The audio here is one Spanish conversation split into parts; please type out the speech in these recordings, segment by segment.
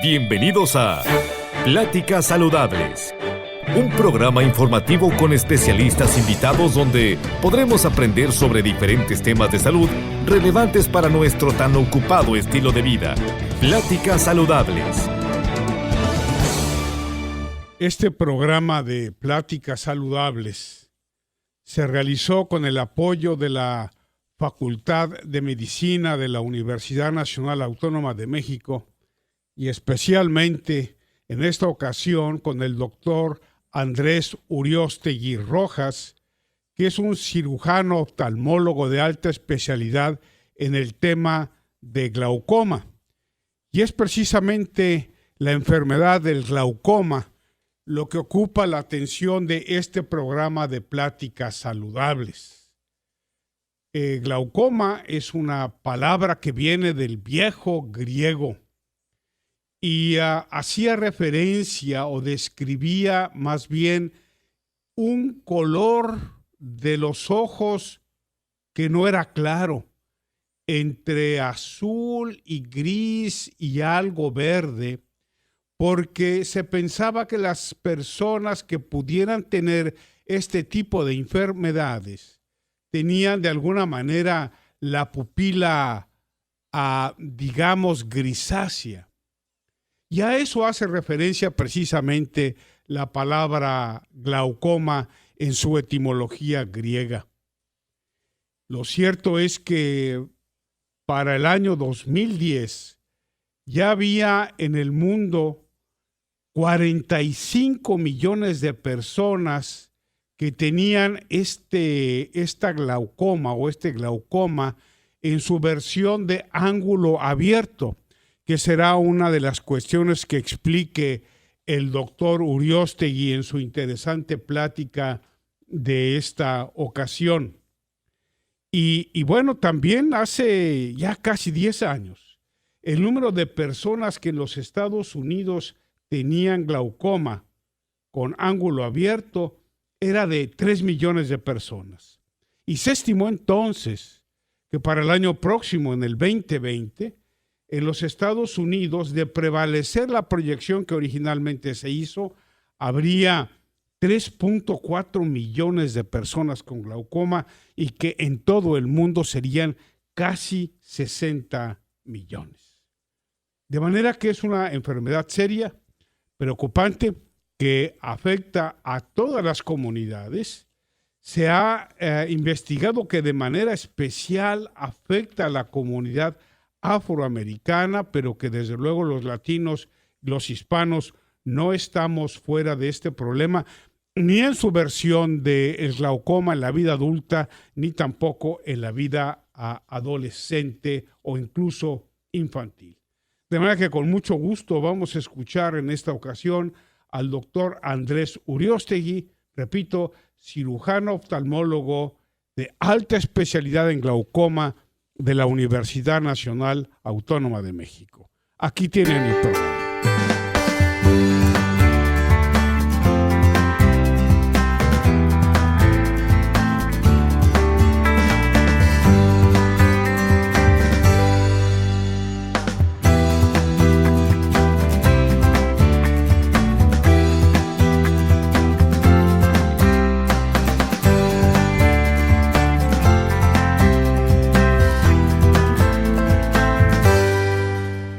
Bienvenidos a Pláticas Saludables, un programa informativo con especialistas invitados donde podremos aprender sobre diferentes temas de salud relevantes para nuestro tan ocupado estilo de vida. Pláticas Saludables. Este programa de Pláticas Saludables se realizó con el apoyo de la Facultad de Medicina de la Universidad Nacional Autónoma de México y especialmente en esta ocasión con el doctor Andrés Uriostegui Rojas, que es un cirujano oftalmólogo de alta especialidad en el tema de glaucoma. Y es precisamente la enfermedad del glaucoma lo que ocupa la atención de este programa de Pláticas Saludables. Glaucoma es una palabra que viene del viejo griego y hacía referencia o describía más bien un color de los ojos que no era claro, entre azul y gris y algo verde, porque se pensaba que las personas que pudieran tener este tipo de enfermedades tenían de alguna manera la pupila, digamos, grisácea. Y a eso hace referencia precisamente la palabra glaucoma en su etimología griega. Lo cierto es que para el año 2010 ya había en el mundo 45 millones de personas que tenían esta glaucoma o este glaucoma en su versión de ángulo abierto, que será una de las cuestiones que explique el doctor Uriostegui en su interesante plática de esta ocasión. Y bueno, también hace ya casi 10 años, el número de personas que en los Estados Unidos tenían glaucoma con ángulo abierto era de 3 millones de personas. Y se estimó entonces que para el año próximo, en el 2020, en los Estados Unidos, de prevalecer la proyección que originalmente se hizo, habría 3.4 millones de personas con glaucoma y que en todo el mundo serían casi 60 millones. De manera que es una enfermedad seria, preocupante, que afecta a todas las comunidades. Se ha investigado que de manera especial afecta a la comunidad afroamericana, pero que desde luego los latinos, los hispanos, no estamos fuera de este problema, ni en su versión del glaucoma en la vida adulta, ni tampoco en la vida adolescente o incluso infantil. De manera que con mucho gusto vamos a escuchar en esta ocasión al doctor Andrés Uriostegui, repito, cirujano oftalmólogo de alta especialidad en glaucoma de la Universidad Nacional Autónoma de México. Aquí tienen el programa.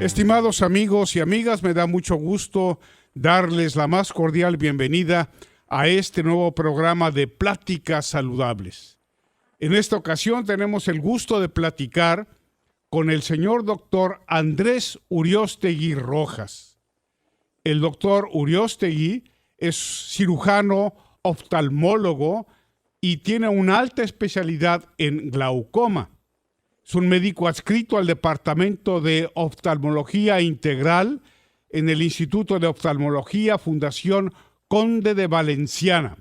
Estimados amigos y amigas, me da mucho gusto darles la más cordial bienvenida a este nuevo programa de Pláticas Saludables. En esta ocasión tenemos el gusto de platicar con el señor doctor Andrés Uriostegui Rojas. El doctor Uriostegui es cirujano oftalmólogo y tiene una alta especialidad en glaucoma. Es un médico adscrito al Departamento de Oftalmología Integral en el Instituto de Oftalmología Fundación Conde de Valenciana.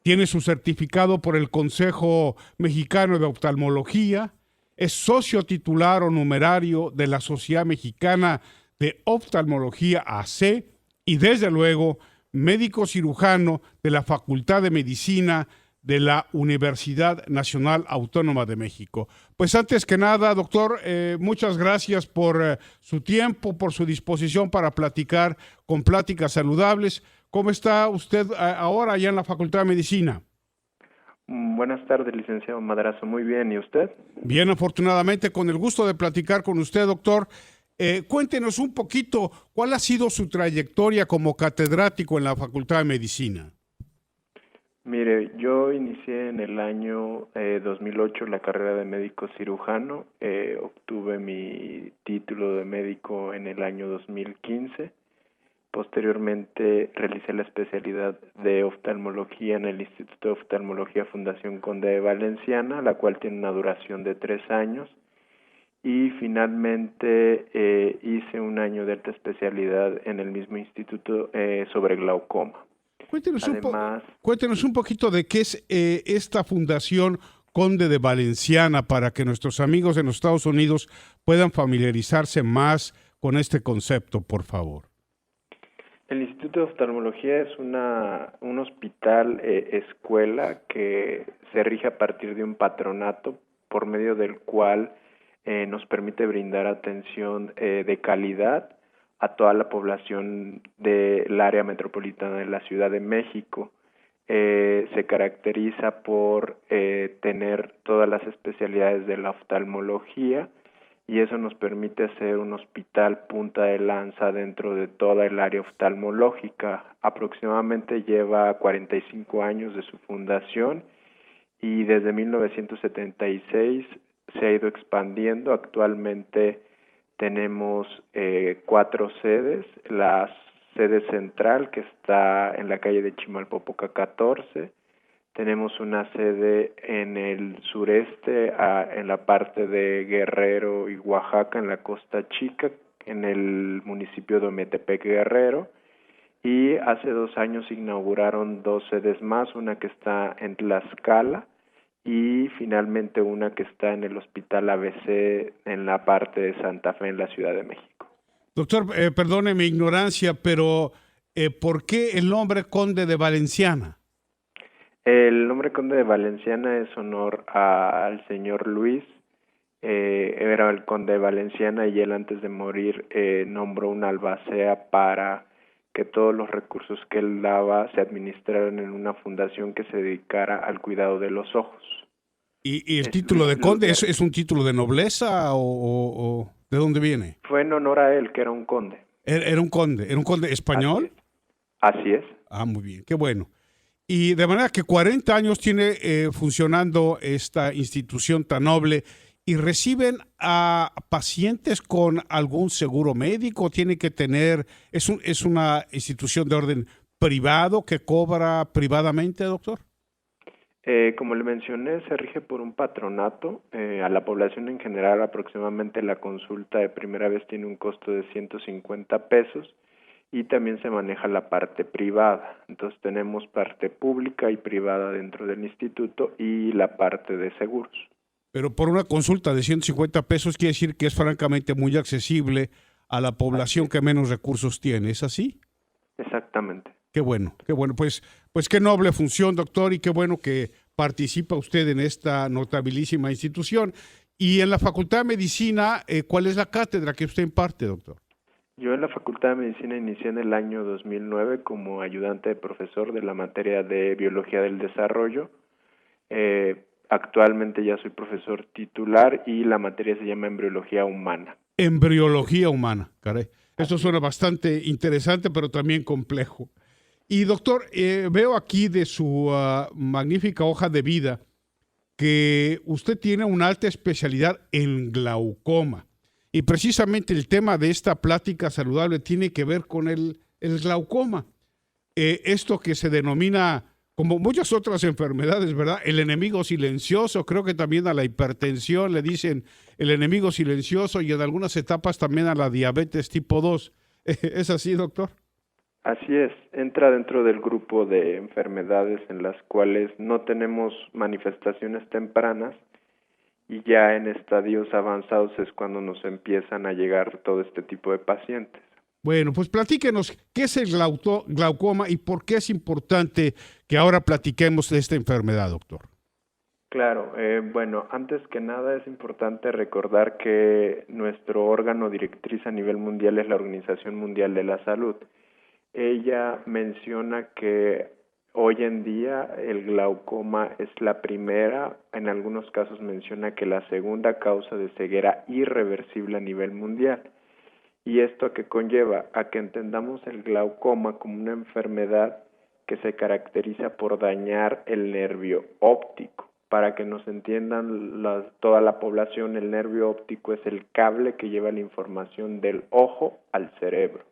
Tiene su certificado por el Consejo Mexicano de Oftalmología, es socio titular o numerario de la Sociedad Mexicana de Oftalmología AC y desde luego médico cirujano de la Facultad de Medicina de la Universidad Nacional Autónoma de México. Pues antes que nada, doctor, muchas gracias por su tiempo, por su disposición para platicar con Pláticas Saludables. ¿Cómo está usted ahora allá en la Facultad de Medicina? Buenas tardes, licenciado Madrazo. Muy bien, ¿y usted? Bien, afortunadamente, con el gusto de platicar con usted, doctor. Cuéntenos un poquito cuál ha sido su trayectoria como catedrático en la Facultad de Medicina. Mire, yo inicié en el año 2008 la carrera de médico cirujano. Obtuve mi título de médico en el año 2015. Posteriormente realicé la especialidad de oftalmología en el Instituto de Oftalmología Fundación Conde de Valenciana, la cual tiene una duración de 3 años. Y finalmente hice un año de alta especialidad en el mismo instituto sobre glaucoma. Cuéntenos un poquito de qué es esta Fundación Conde de Valenciana para que nuestros amigos en los Estados Unidos puedan familiarizarse más con este concepto, por favor. El Instituto de Oftalmología es un hospital escuela que se rige a partir de un patronato por medio del cual nos permite brindar atención de calidad a toda la población del área metropolitana de la Ciudad de México. Se caracteriza por tener todas las especialidades de la oftalmología y eso nos permite ser un hospital punta de lanza dentro de toda el área oftalmológica. Aproximadamente lleva 45 años de su fundación y desde 1976 se ha ido expandiendo. Actualmente tenemos 4 sedes, la sede central que está en la calle de Chimalpopoca 14, tenemos una sede en el sureste, en la parte de Guerrero y Oaxaca, en la Costa Chica, en el municipio de Ometepec, Guerrero, y hace 2 años inauguraron 2 sedes más, una que está en Tlaxcala, y finalmente una que está en el Hospital ABC en la parte de Santa Fe, en la Ciudad de México. Doctor, perdone mi ignorancia, pero ¿por qué el nombre Conde de Valenciana? El nombre Conde de Valenciana es honor al señor Luis. Era el Conde de Valenciana y él antes de morir nombró una albacea para que todos los recursos que él daba se administraran en una fundación que se dedicara al cuidado de los ojos. ¿Y el título de conde es un título de nobleza o de dónde viene? Fue en honor a él, que era un conde. ¿Era un conde español? Así es. Ah, muy bien, qué bueno. Y de manera que 40 años tiene funcionando esta institución tan noble. ¿Y reciben a pacientes con algún seguro médico? ¿Tiene que tener, es una institución de orden privado que cobra privadamente, doctor? Como le mencioné, se rige por un patronato. A la población en general, aproximadamente la consulta de primera vez tiene un costo de 150 pesos y también se maneja la parte privada. Entonces tenemos parte pública y privada dentro del instituto y la parte de seguros. Pero por una consulta de 150 pesos quiere decir que es francamente muy accesible a la población que menos recursos tiene. ¿Es así? Exactamente. Qué bueno, qué bueno. Pues qué noble función, doctor, y qué bueno que participa usted en esta notabilísima institución. Y en la Facultad de Medicina, ¿cuál es la cátedra que usted imparte, doctor? Yo en la Facultad de Medicina inicié en el año 2009 como ayudante de profesor de la materia de Biología del Desarrollo. Actualmente ya soy profesor titular y la materia se llama Embriología Humana. Embriología Humana, caray. Esto suena bastante interesante, pero también complejo. Y doctor, veo aquí de su magnífica hoja de vida que usted tiene una alta especialidad en glaucoma. Y precisamente el tema de esta plática saludable tiene que ver con el glaucoma. Esto que se denomina, como muchas otras enfermedades, ¿verdad? El enemigo silencioso. Creo que también a la hipertensión le dicen el enemigo silencioso y en algunas etapas también a la diabetes tipo 2. ¿Es así, doctor? Así es, entra dentro del grupo de enfermedades en las cuales no tenemos manifestaciones tempranas y ya en estadios avanzados es cuando nos empiezan a llegar todo este tipo de pacientes. Bueno, pues platíquenos qué es el glaucoma y por qué es importante que ahora platiquemos de esta enfermedad, doctor. Claro, bueno, antes que nada es importante recordar que nuestro órgano directriz a nivel mundial es la Organización Mundial de la Salud. Ella menciona que hoy en día el glaucoma es la primera, en algunos casos menciona que la segunda causa de ceguera irreversible a nivel mundial. ¿Y esto a qué conlleva? A que entendamos el glaucoma como una enfermedad que se caracteriza por dañar el nervio óptico. Para que nos entiendan toda la población, el nervio óptico es el cable que lleva la información del ojo al cerebro.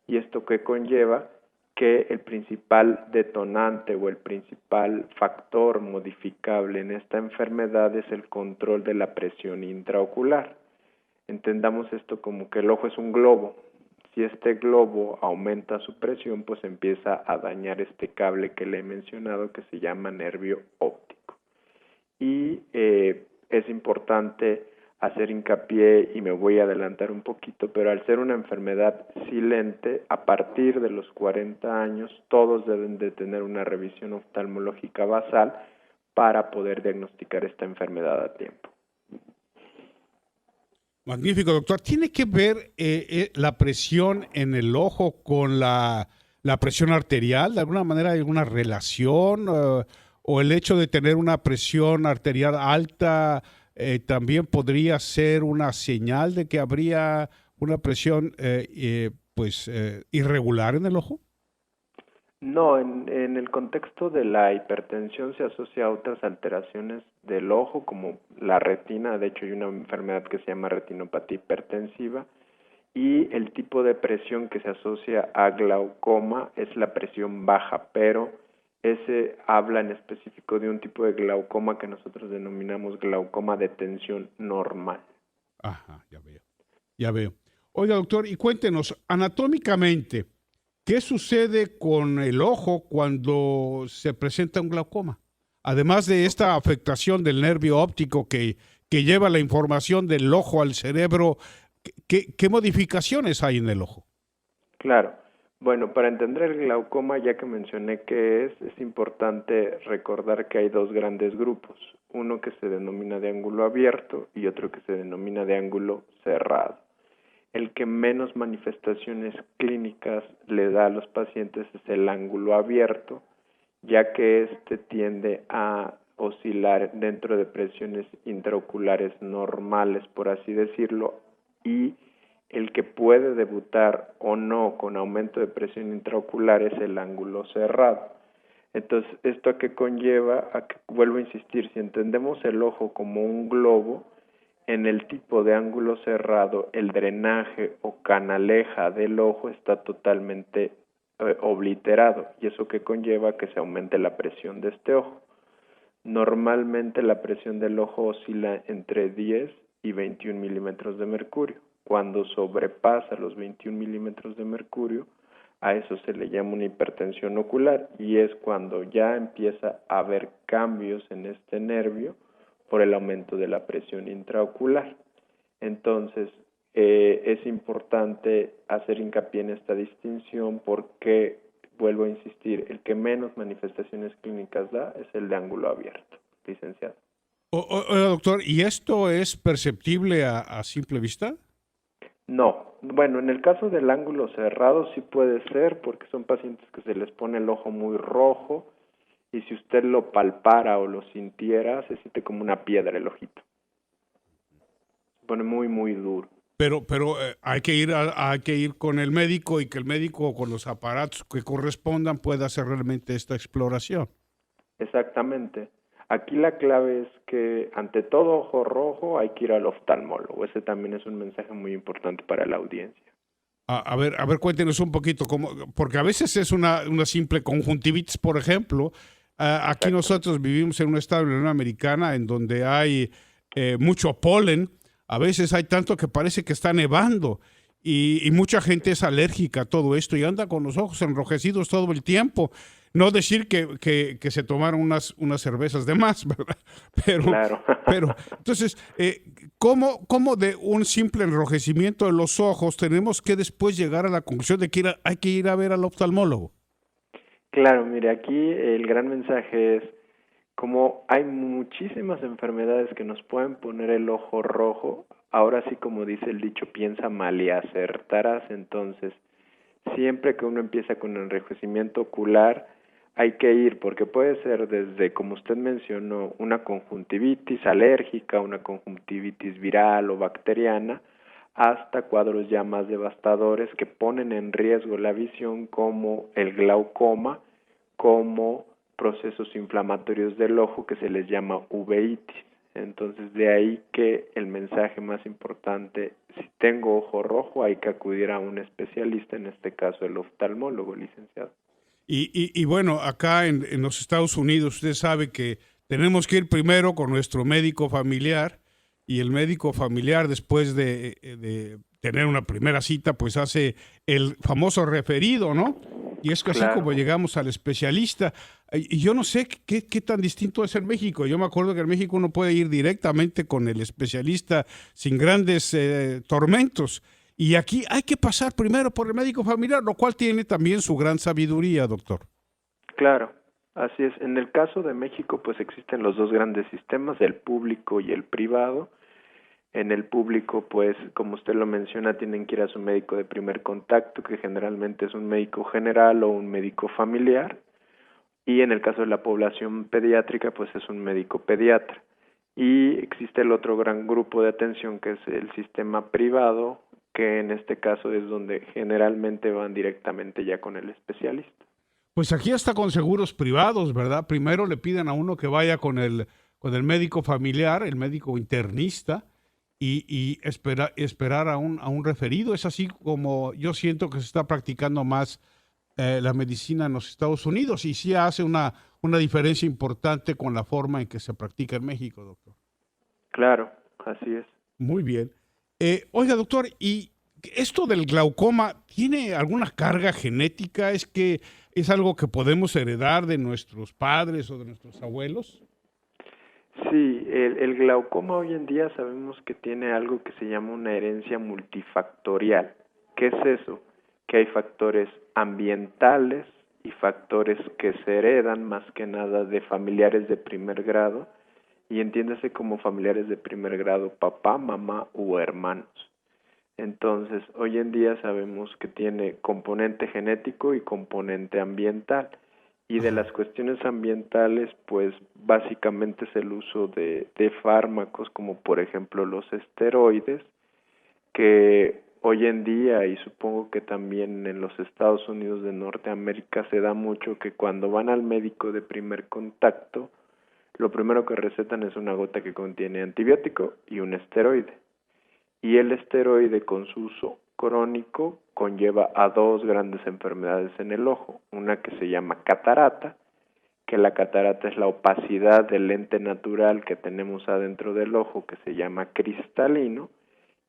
¿Y esto qué conlleva? Que el principal detonante o el principal factor modificable en esta enfermedad es el control de la presión intraocular. Entendamos esto como que el ojo es un globo. Si este globo aumenta su presión, pues empieza a dañar este cable que le he mencionado que se llama nervio óptico. Y es importante hacer hincapié, y me voy a adelantar un poquito, pero al ser una enfermedad silente, a partir de los 40 años, todos deben de tener una revisión oftalmológica basal para poder diagnosticar esta enfermedad a tiempo. Magnífico, doctor. ¿Tiene que ver la presión en el ojo con la presión arterial? ¿De alguna manera hay alguna relación? ¿O el hecho de tener una presión arterial alta también podría ser una señal de que habría una presión irregular en el ojo? No, en el contexto de la hipertensión se asocia a otras alteraciones del ojo, como la retina. De hecho, hay una enfermedad que se llama retinopatía hipertensiva, y el tipo de presión que se asocia a glaucoma es la presión baja, pero ese habla en específico de un tipo de glaucoma que nosotros denominamos glaucoma de tensión normal. Ajá, ya veo. Oiga, doctor, y cuéntenos, anatómicamente, ¿qué sucede con el ojo cuando se presenta un glaucoma? Además de esta afectación del nervio óptico que lleva la información del ojo al cerebro, ¿qué modificaciones hay en el ojo? Claro. Bueno, para entender el glaucoma, ya que mencioné qué es importante recordar que hay dos grandes grupos. Uno que se denomina de ángulo abierto y otro que se denomina de ángulo cerrado. El que menos manifestaciones clínicas le da a los pacientes es el ángulo abierto, ya que este tiende a oscilar dentro de presiones intraoculares normales, por así decirlo, y el que puede debutar o no con aumento de presión intraocular es el ángulo cerrado. Entonces, ¿esto a qué conlleva? A que, vuelvo a insistir, si entendemos el ojo como un globo, en el tipo de ángulo cerrado, el drenaje o canaleja del ojo está totalmente obliterado, y eso que conlleva que se aumente la presión de este ojo. Normalmente la presión del ojo oscila entre 10 y 21 milímetros de mercurio. Cuando sobrepasa los 21 milímetros de mercurio, a eso se le llama una hipertensión ocular, y es cuando ya empieza a haber cambios en este nervio por el aumento de la presión intraocular. Entonces, es importante hacer hincapié en esta distinción porque, vuelvo a insistir, el que menos manifestaciones clínicas da es el de ángulo abierto, licenciado. Doctor, ¿y esto es perceptible a simple vista? No, bueno, en el caso del ángulo cerrado sí puede ser, porque son pacientes que se les pone el ojo muy rojo, y si usted lo palpara o lo sintiera, se siente como una piedra el ojito. Se pone muy, muy duro. Pero hay que ir con el médico, y que el médico con los aparatos que correspondan pueda hacer realmente esta exploración. Exactamente. Aquí la clave es que ante todo ojo rojo hay que ir al oftalmólogo. Ese también es un mensaje muy importante para la audiencia. A ver, cuéntenos un poquito, porque a veces es una simple conjuntivitis, por ejemplo. Aquí nosotros vivimos en un estado de la Unión Americana en donde hay mucho polen. A veces hay tanto que parece que está nevando. y mucha gente es alérgica a todo esto y anda con los ojos enrojecidos todo el tiempo. No decir que se tomaron unas cervezas de más, ¿verdad? Pero, Claro. entonces, ¿cómo de un simple enrojecimiento de los ojos tenemos que después llegar a la conclusión de que hay que ir a ver al oftalmólogo? Claro, mire, aquí el gran mensaje es, como hay muchísimas enfermedades que nos pueden poner el ojo rojo, ahora sí, como dice el dicho, piensa mal y acertarás. Entonces, siempre que uno empieza con enrojecimiento ocular, hay que ir, porque puede ser desde, como usted mencionó, una conjuntivitis alérgica, una conjuntivitis viral o bacteriana, hasta cuadros ya más devastadores que ponen en riesgo la visión, como el glaucoma, como procesos inflamatorios del ojo que se les llama uveitis. Entonces, de ahí que el mensaje más importante, si tengo ojo rojo, hay que acudir a un especialista, en este caso el oftalmólogo, licenciado. Y bueno, acá en los Estados Unidos usted sabe que tenemos que ir primero con nuestro médico familiar y el médico familiar, después de tener una primera cita, pues hace el famoso referido, ¿no? Y es que así Claro. como llegamos al especialista. Y yo no sé qué tan distinto es en México. Yo me acuerdo que en México uno puede ir directamente con el especialista sin grandes tormentos. Y aquí hay que pasar primero por el médico familiar, lo cual tiene también su gran sabiduría, doctor. Claro, así es. En el caso de México, pues existen los dos grandes sistemas, el público y el privado. En el público, pues, como usted lo menciona, tienen que ir a su médico de primer contacto, que generalmente es un médico general o un médico familiar. Y en el caso de la población pediátrica, pues es un médico pediatra. Y existe el otro gran grupo de atención, que es el sistema privado, que en este caso es donde generalmente van directamente ya con el especialista. Pues aquí hasta con seguros privados, ¿verdad? Primero le piden a uno que vaya con el médico familiar, el médico internista, y esperar a un referido. Es así como yo siento que se está practicando más la medicina en los Estados Unidos, y sí hace una diferencia importante con la forma en que se practica en México, doctor. Claro, así es. Muy bien. Oiga, doctor, ¿y esto del glaucoma tiene alguna carga genética? ¿Es que es algo que podemos heredar de nuestros padres o de nuestros abuelos? Sí, el glaucoma hoy en día sabemos que tiene algo que se llama una herencia multifactorial. ¿Qué es eso? Que hay factores ambientales y factores que se heredan más que nada de familiares de primer grado, y entiéndase como familiares de primer grado, papá, mamá u hermanos. Entonces, hoy en día sabemos que tiene componente genético y componente ambiental. Y de las cuestiones ambientales, pues básicamente es el uso de fármacos como por ejemplo los esteroides, que hoy en día, y supongo que también en los Estados Unidos de Norteamérica se da mucho, que cuando van al médico de primer contacto, lo primero que recetan es una gota que contiene antibiótico y un esteroide. Y el esteroide, con su uso crónico, conlleva a dos grandes enfermedades en el ojo. Una que se llama catarata, que la catarata es la opacidad del lente natural que tenemos adentro del ojo, que se llama cristalino,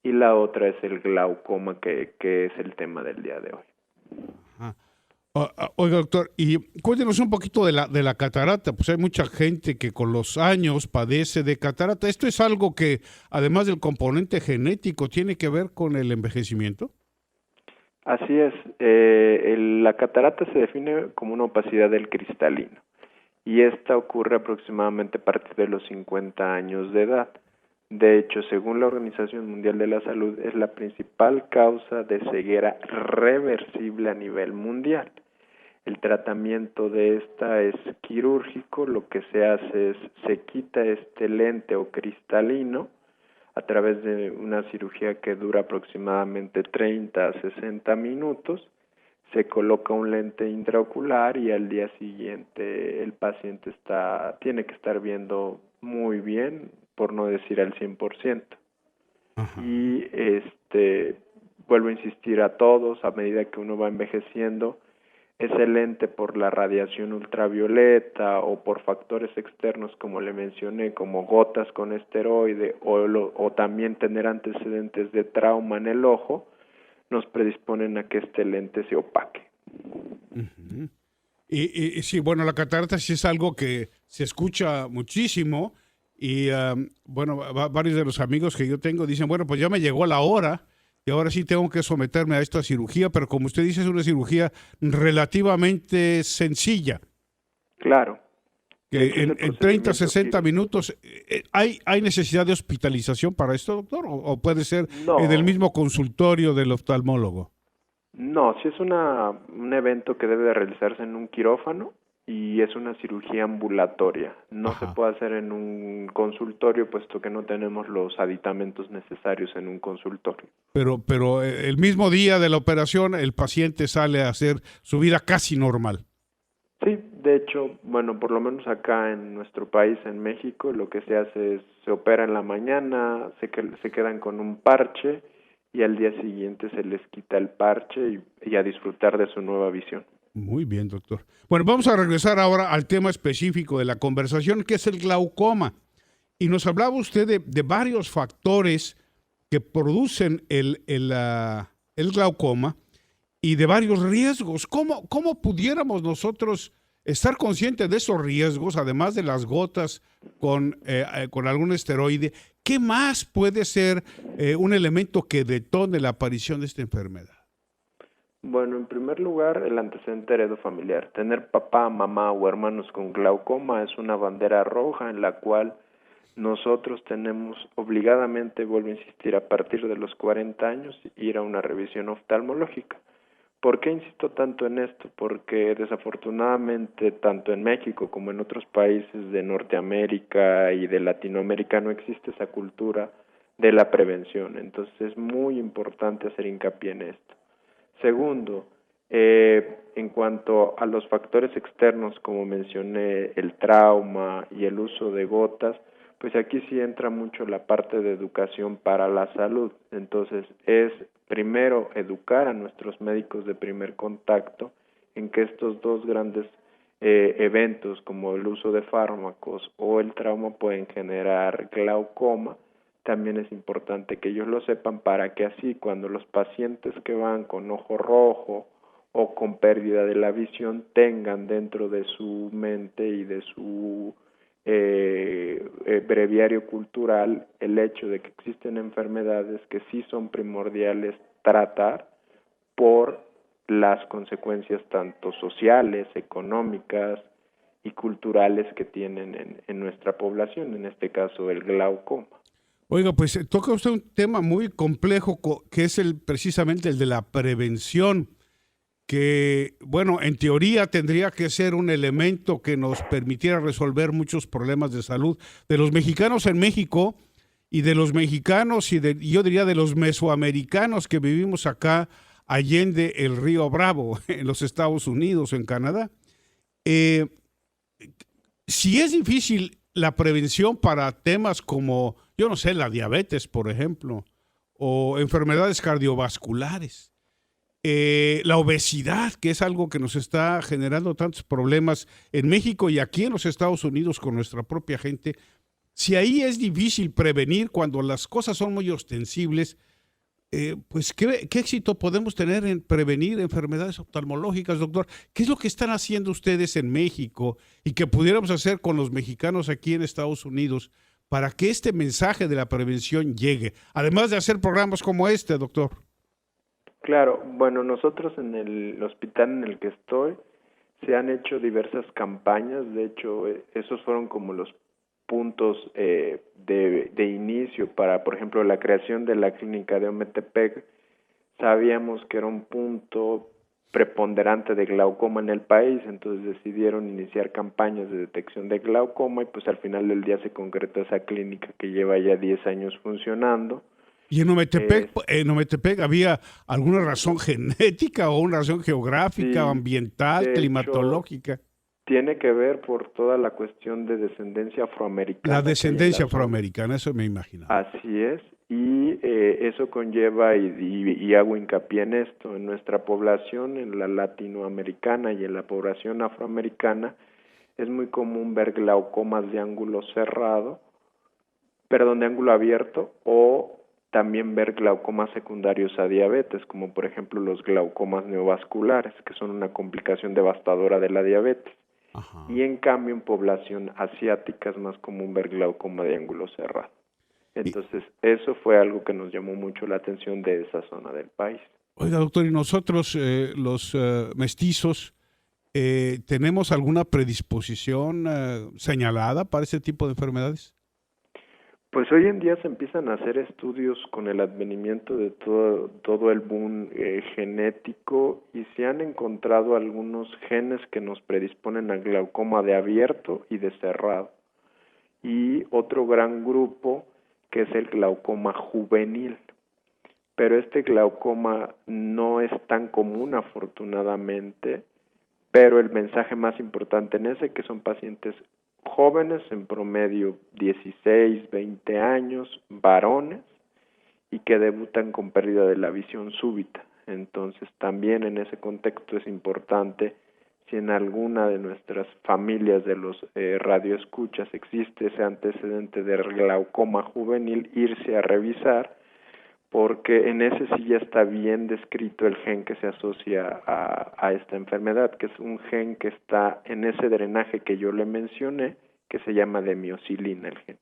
y la otra es el glaucoma, que es el tema del día de hoy. Ajá. Oiga, doctor, y cuéntenos un poquito de la catarata. Pues hay mucha gente que con los años padece de catarata. ¿Esto es algo que, además del componente genético, tiene que ver con el envejecimiento? Así es, la catarata se define como una opacidad del cristalino, y esta ocurre aproximadamente a partir de los 50 años de edad. De hecho, según la Organización Mundial de la Salud, es la principal causa de ceguera reversible a nivel mundial. El tratamiento de esta es quirúrgico. Lo que se hace es, se quita este lente o cristalino a través de una cirugía que dura aproximadamente 30 a 60 minutos, se coloca un lente intraocular y al día siguiente el paciente tiene que estar viendo muy bien, por no decir al 100%. Ajá. Y vuelvo a insistir a todos, a medida que uno va envejeciendo, ese lente, por la radiación ultravioleta o por factores externos, como le mencioné, como gotas con esteroide o también tener antecedentes de trauma en el ojo, nos predisponen a que este lente se opaque. Uh-huh. Y sí, bueno, la catarata sí es algo que se escucha muchísimo y bueno, varios de los amigos que yo tengo dicen, bueno, pues ya me llegó la hora y ahora sí tengo que someterme a esta cirugía, pero como usted dice, es una cirugía relativamente sencilla. Claro. Que en 30, 60 minutos, ¿hay necesidad de hospitalización para esto, doctor? ¿O puede ser en el mismo consultorio del oftalmólogo? No, sí es un evento que debe de realizarse en un quirófano y es una cirugía ambulatoria. No se puede hacer en un consultorio, puesto que no tenemos los aditamentos necesarios en un consultorio. Pero el mismo día de la operación, el paciente sale a hacer su vida casi normal. Sí, de hecho, bueno, por lo menos acá en nuestro país, en México, lo que se hace es, se opera en la mañana, se quedan con un parche y al día siguiente se les quita el parche y a disfrutar de su nueva visión. Muy bien, doctor. Bueno, vamos a regresar ahora al tema específico de la conversación, que es el glaucoma. Y nos hablaba usted de varios factores que producen el glaucoma y de varios riesgos. ¿Cómo pudiéramos nosotros estar conscientes de esos riesgos, además de las gotas con algún esteroide? ¿Qué más puede ser un elemento que detone la aparición de esta enfermedad? Bueno, en primer lugar, el antecedente heredofamiliar. Tener papá, mamá o hermanos con glaucoma es una bandera roja en la cual nosotros tenemos obligadamente, vuelvo a insistir, a partir de los 40 años, ir a una revisión oftalmológica. ¿Por qué insisto tanto en esto? Porque desafortunadamente tanto en México como en otros países de Norteamérica y de Latinoamérica no existe esa cultura de la prevención. Entonces es muy importante hacer hincapié en esto. Segundo, en cuanto a los factores externos, como mencioné, el trauma y el uso de gotas, pues aquí sí entra mucho la parte de educación para la salud. Entonces es primero educar a nuestros médicos de primer contacto en que estos dos grandes eventos como el uso de fármacos o el trauma pueden generar glaucoma. También es importante que ellos lo sepan para que así cuando los pacientes que van con ojo rojo o con pérdida de la visión tengan dentro de su mente y de su breviario cultural el hecho de que existen enfermedades que sí son primordiales tratar por las consecuencias tanto sociales, económicas y culturales que tienen en nuestra población, en este caso el glaucoma. Oiga, pues toca usted un tema muy complejo que es precisamente el de la prevención, que, bueno, en teoría tendría que ser un elemento que nos permitiera resolver muchos problemas de salud de los mexicanos en México y de los mexicanos y yo diría de los mesoamericanos que vivimos acá allende el río Bravo, en los Estados Unidos, en Canadá. Si es difícil la prevención para temas como, yo no sé, la diabetes, por ejemplo, o enfermedades cardiovasculares, la obesidad, que es algo que nos está generando tantos problemas en México y aquí en los Estados Unidos con nuestra propia gente. Si ahí es difícil prevenir cuando las cosas son muy ostensibles, pues ¿qué éxito podemos tener en prevenir enfermedades oftalmológicas, doctor? ¿Qué es lo que están haciendo ustedes en México y que pudiéramos hacer con los mexicanos aquí en Estados Unidos para que este mensaje de la prevención llegue? Además de hacer programas como este, doctor. Claro, bueno, nosotros en el hospital en el que estoy se han hecho diversas campañas. De hecho, esos fueron como los puntos de inicio para, por ejemplo, la creación de la clínica de Ometepec. Sabíamos que era un punto preponderante de glaucoma en el país, entonces decidieron iniciar campañas de detección de glaucoma y pues al final del día se concretó esa clínica que lleva ya 10 años funcionando. ¿Y en Ometepec había alguna razón genética o una razón geográfica, sí, ambiental, climatológica? Hecho, tiene que ver por toda la cuestión de descendencia afroamericana. La descendencia afroamericana, eso me imagino. Así es, y eso conlleva, y hago hincapié en esto, en nuestra población, en la latinoamericana y en la población afroamericana, es muy común ver glaucomas de ángulo cerrado, de ángulo abierto o también ver glaucomas secundarios a diabetes, como por ejemplo los glaucomas neovasculares, que son una complicación devastadora de la diabetes. Ajá. Y en cambio en población asiática es más común ver glaucoma de ángulo cerrado. Entonces eso fue algo que nos llamó mucho la atención de esa zona del país. Oiga, doctor, ¿y nosotros, los mestizos, tenemos alguna predisposición señalada para ese tipo de enfermedades? Pues hoy en día se empiezan a hacer estudios con el advenimiento de todo el boom genético y se han encontrado algunos genes que nos predisponen a glaucoma de abierto y de cerrado. Y otro gran grupo que es el glaucoma juvenil. Pero este glaucoma no es tan común, afortunadamente, pero el mensaje más importante en ese, que son pacientes jóvenes, en promedio 16, 20 años, varones, y que debutan con pérdida de la visión súbita. Entonces, también en ese contexto es importante, si en alguna de nuestras familias de los radioescuchas existe ese antecedente de glaucoma juvenil, irse a revisar, porque en ese sí ya está bien descrito el gen que se asocia a esta enfermedad, que es un gen que está en ese drenaje que yo le mencioné, que se llama de miocilina el gen.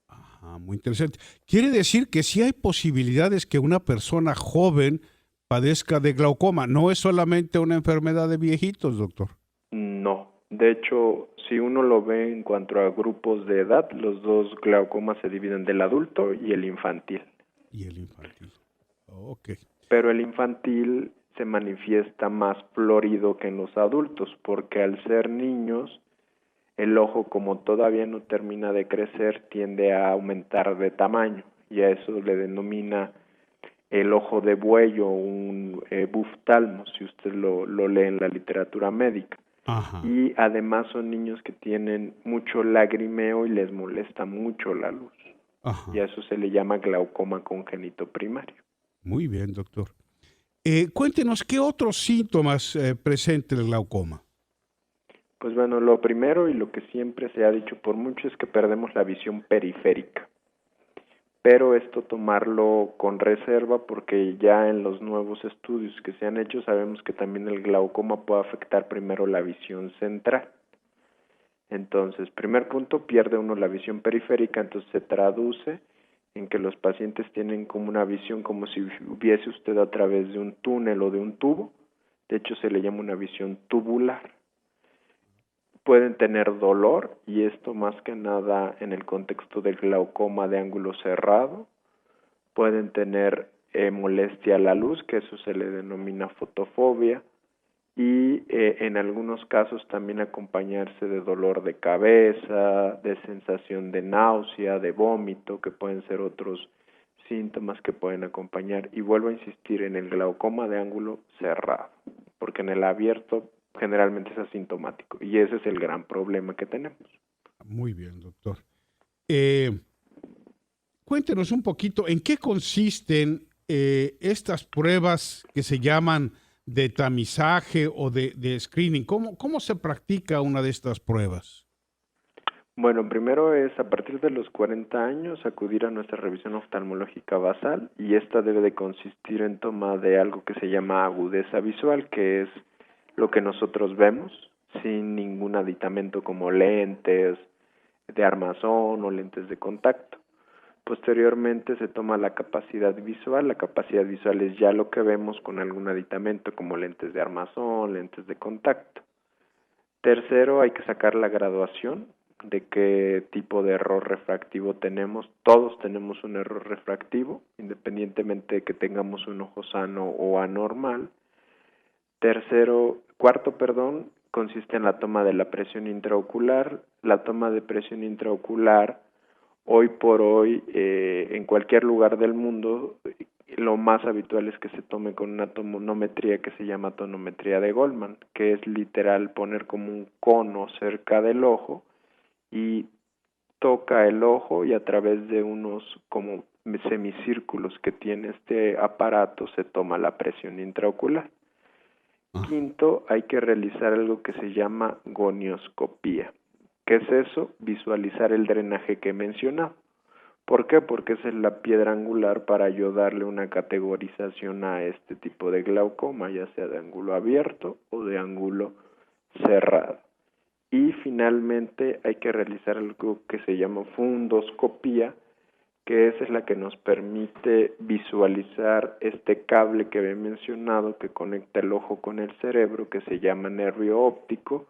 Ajá, muy interesante. Quiere decir que sí hay posibilidades que una persona joven padezca de glaucoma. No es solamente una enfermedad de viejitos, doctor. No, de hecho, si uno lo ve en cuanto a grupos de edad, los dos glaucomas se dividen del adulto y el infantil. Y el infantil. Ok. Pero el infantil se manifiesta más florido que en los adultos, porque al ser niños, el ojo, como todavía no termina de crecer, tiende a aumentar de tamaño, y a eso le denomina el ojo de buey o un buftalmo, si usted lo lee en la literatura médica. Ajá. Y además son niños que tienen mucho lagrimeo y les molesta mucho la luz. Ajá. Y a eso se le llama glaucoma congénito primario. Muy bien, doctor. Cuéntenos, ¿qué otros síntomas presenta el glaucoma? Pues bueno, lo primero y lo que siempre se ha dicho por mucho es que perdemos la visión periférica. Pero esto tomarlo con reserva porque ya en los nuevos estudios que se han hecho sabemos que también el glaucoma puede afectar primero la visión central. Entonces, primer punto, pierde uno la visión periférica, entonces se traduce en que los pacientes tienen como una visión como si hubiese usted a través de un túnel o de un tubo. De hecho, se le llama una visión tubular. Pueden tener dolor, y esto más que nada en el contexto del glaucoma de ángulo cerrado. Pueden tener molestia a la luz, que eso se le denomina fotofobia, y en algunos casos también acompañarse de dolor de cabeza, de sensación de náusea, de vómito, que pueden ser otros síntomas que pueden acompañar. Y vuelvo a insistir en el glaucoma de ángulo cerrado, porque en el abierto generalmente es asintomático, y ese es el gran problema que tenemos. Muy bien, doctor. Cuéntenos un poquito en qué consisten estas pruebas que se llaman de tamizaje o de screening. ¿Cómo se practica una de estas pruebas? Bueno, primero es a partir de los 40 años acudir a nuestra revisión oftalmológica basal, y esta debe de consistir en toma de algo que se llama agudeza visual, que es lo que nosotros vemos, sin ningún aditamento como lentes de armazón o lentes de contacto. Posteriormente se toma la capacidad visual. La capacidad visual es ya lo que vemos con algún aditamento como lentes de armazón, lentes de contacto. Tercero, hay que sacar la graduación de qué tipo de error refractivo tenemos. Todos tenemos un error refractivo, independientemente de que tengamos un ojo sano o anormal. Cuarto, consiste en la toma de la presión intraocular. La toma de presión intraocular, hoy por hoy, en cualquier lugar del mundo, lo más habitual es que se tome con una tonometría que se llama tonometría de Goldman, que es literal poner como un cono cerca del ojo y toca el ojo, y a través de unos como semicírculos que tiene este aparato se toma la presión intraocular. Quinto, hay que realizar algo que se llama gonioscopía. ¿Qué es eso? Visualizar el drenaje que he mencionado. ¿Por qué? Porque esa es la piedra angular para yo darle una categorización a este tipo de glaucoma, ya sea de ángulo abierto o de ángulo cerrado. Y finalmente hay que realizar algo que se llama fundoscopía, que esa es la que nos permite visualizar este cable que había mencionado que conecta el ojo con el cerebro, que se llama nervio óptico.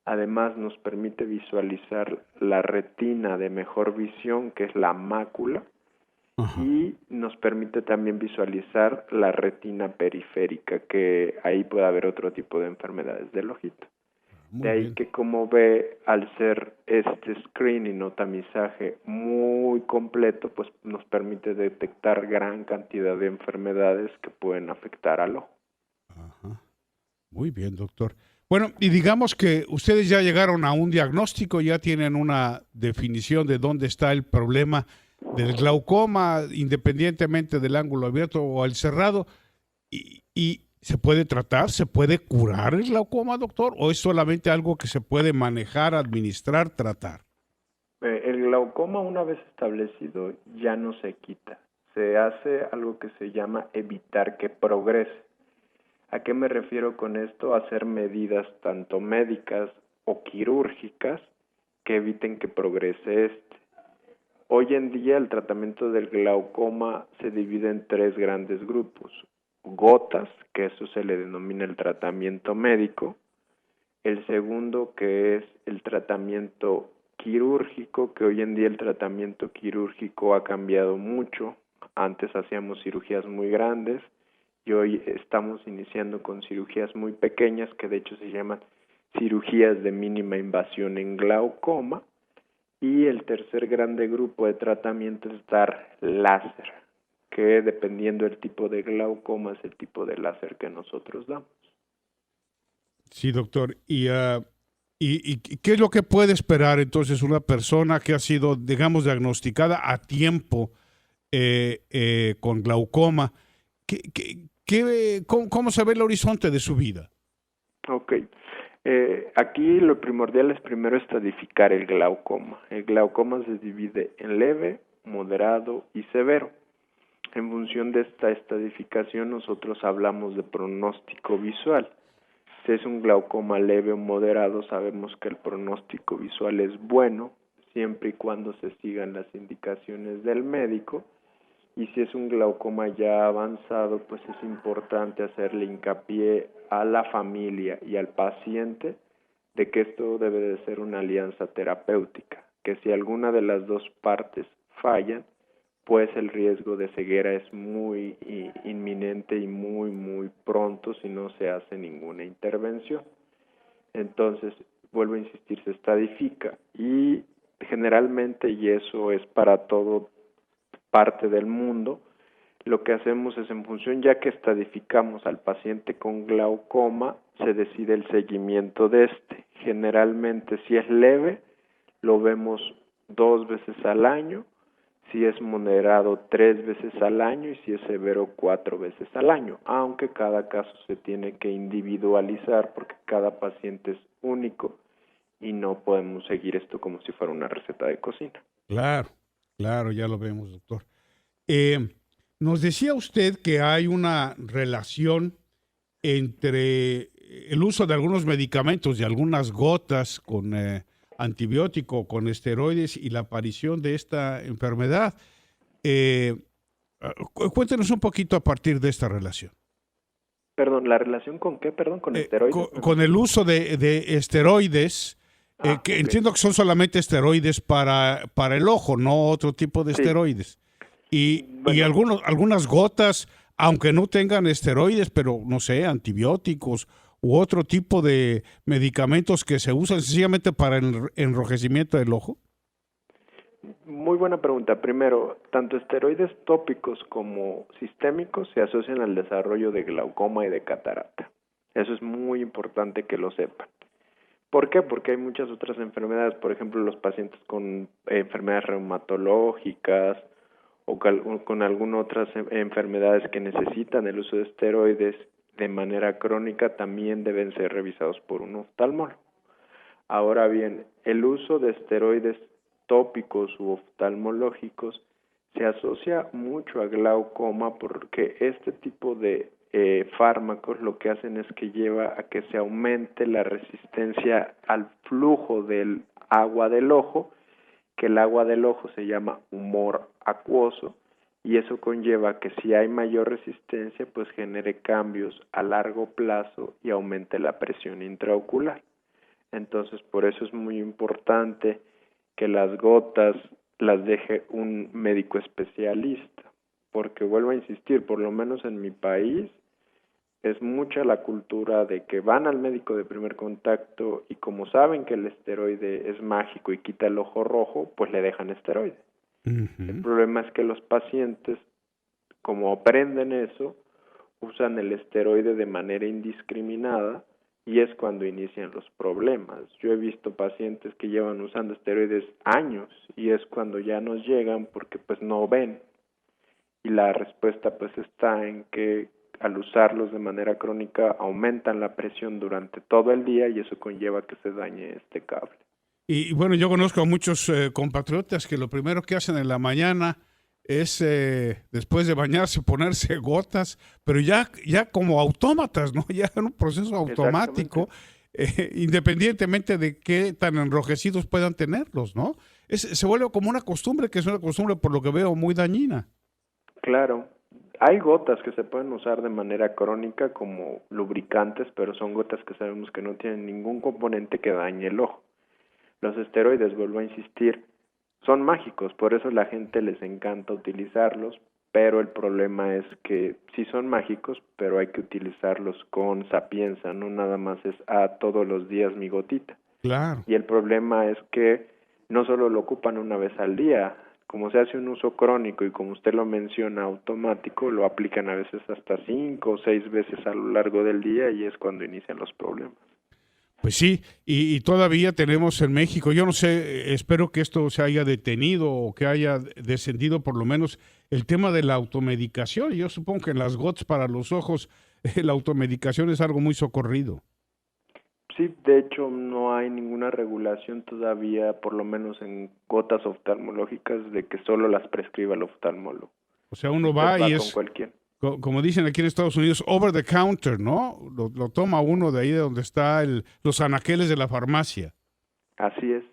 Además nos permite visualizar la retina de mejor visión, que es la mácula, y nos permite también visualizar la retina periférica, que ahí puede haber otro tipo de enfermedades del ojito. Muy De ahí bien. que, como ve, al ser este screening o tamizaje muy completo, pues nos permite detectar gran cantidad de enfermedades que pueden afectar al ojo. Ajá. Muy bien, doctor. Bueno, y digamos que ustedes ya llegaron a un diagnóstico, ya tienen una definición de dónde está el problema del glaucoma, independientemente del ángulo abierto o el cerrado, y ¿se puede tratar? ¿Se puede curar el glaucoma, doctor? ¿O es solamente algo que se puede manejar, administrar, tratar? El glaucoma, una vez establecido, ya no se quita. Se hace algo que se llama evitar que progrese. ¿A qué me refiero con esto? Hacer medidas tanto médicas o quirúrgicas que eviten que progrese este. Hoy en día el tratamiento del glaucoma se divide en tres grandes grupos. Gotas, que eso se le denomina el tratamiento médico. El segundo, que es el tratamiento quirúrgico, que hoy en día el tratamiento quirúrgico ha cambiado mucho. Antes hacíamos cirugías muy grandes y hoy estamos iniciando con cirugías muy pequeñas, que de hecho se llaman cirugías de mínima invasión en glaucoma. Y el tercer grande grupo de tratamiento es dar láser, que dependiendo del tipo de glaucoma es el tipo de láser que nosotros damos. Sí, doctor. ¿Y qué es lo que puede esperar entonces una persona que ha sido, digamos, diagnosticada a tiempo con glaucoma? ¿Cómo se ve el horizonte de su vida? Ok. Aquí lo primordial es primero estadificar el glaucoma. El glaucoma se divide en leve, moderado y severo. En función de esta estadificación nosotros hablamos de pronóstico visual. Si es un glaucoma leve o moderado, sabemos que el pronóstico visual es bueno, siempre y cuando se sigan las indicaciones del médico. Y si es un glaucoma ya avanzado, pues es importante hacerle hincapié a la familia y al paciente de que esto debe de ser una alianza terapéutica, que si alguna de las dos partes fallan, pues el riesgo de ceguera es muy inminente y muy pronto si no se hace ninguna intervención. Entonces, vuelvo a insistir, se estadifica y generalmente, y eso es para todo parte del mundo, lo que hacemos es, en función ya que estadificamos al paciente con glaucoma, se decide el seguimiento de este. Generalmente, si es leve, lo vemos 2 veces al año, si es moderado 3 veces al año y si es severo 4 veces al año, aunque cada caso se tiene que individualizar porque cada paciente es único y no podemos seguir esto como si fuera una receta de cocina. Claro, claro, ya lo vemos, doctor. Eh, Nos decía usted que hay una relación entre el uso de algunos medicamentos, de algunas gotas con antibiótico, con esteroides y la aparición de esta enfermedad. Eh, Cuéntenos un poquito a partir de esta relación. Perdón, ¿la relación con qué? Perdón, ¿con esteroides? Con el uso de esteroides, que okay. entiendo que son solamente esteroides para el ojo, no otro tipo de Sí. esteroides. Y Bueno, algunas gotas, aunque no tengan esteroides, pero no sé, antibióticos u otro tipo de medicamentos que se usan sencillamente para el enrojecimiento del ojo. muy buena pregunta. Primero, tanto esteroides tópicos como sistémicos se asocian al desarrollo de glaucoma y de catarata. Eso es muy importante que lo sepan. ¿Por qué? Porque hay muchas otras enfermedades, por ejemplo, los pacientes con enfermedades reumatológicas o con algunas otras enfermedades que necesitan el uso de esteroides de manera crónica también deben ser revisados por un oftalmólogo. Ahora bien, el uso de esteroides tópicos u oftalmológicos Se asocia mucho a glaucoma porque este tipo de fármacos lo que hacen es que lleva a que se aumente la resistencia al flujo del agua del ojo, que el agua del ojo se llama humor acuoso, y eso conlleva que si hay mayor resistencia, pues genere cambios a largo plazo y aumente la presión intraocular. Entonces, por eso es muy importante que las gotas las deje un médico especialista, porque vuelvo a insistir, por lo menos en mi país, es mucha la cultura de que van al médico de primer contacto y como saben que el esteroide es mágico y quita el ojo rojo, pues le dejan esteroide. El problema es que los pacientes, como aprenden eso, usan el esteroide de manera indiscriminada y es cuando inician los problemas. Yo he visto pacientes que llevan usando esteroides años y es cuando ya nos llegan porque pues no ven. Y la respuesta pues está en que al usarlos de manera crónica aumentan la presión durante todo el día y eso conlleva que se dañe este cable. Y bueno, yo conozco a muchos compatriotas que lo primero que hacen en la mañana es, después de bañarse, ponerse gotas, pero ya como autómatas, ¿no? Ya en un proceso automático, independientemente de qué tan enrojecidos puedan tenerlos, ¿no? Se vuelve como una costumbre, que es una costumbre, por lo que veo, muy dañina. Claro. Hay gotas que se pueden usar de manera crónica como lubricantes, pero son gotas que sabemos que no tienen ningún componente que dañe el ojo. Los esteroides, vuelvo a insistir, son mágicos, por eso la gente les encanta utilizarlos, pero el problema es que sí son mágicos, pero hay que utilizarlos con sapienza, no nada más es todos los días mi gotita. Claro. Y el problema es que no solo lo ocupan una vez al día, como se hace un uso crónico y como usted lo menciona automático, lo aplican a veces hasta 5 o 6 veces a lo largo del día y es cuando inician los problemas. Pues sí, y todavía tenemos en México, yo no sé, espero que esto se haya detenido o que haya descendido por lo menos el tema de la automedicación. Yo supongo que en las GOTS para los ojos la automedicación es algo muy socorrido. Sí, de hecho no hay ninguna regulación todavía, por lo menos en gotas oftalmológicas, de que solo las prescriba el oftalmólogo. O sea, uno Usted va y con es, cualquier. como dicen aquí en Estados Unidos, over the counter, ¿no? Lo toma uno de ahí de donde está los anaqueles de la farmacia. Así es,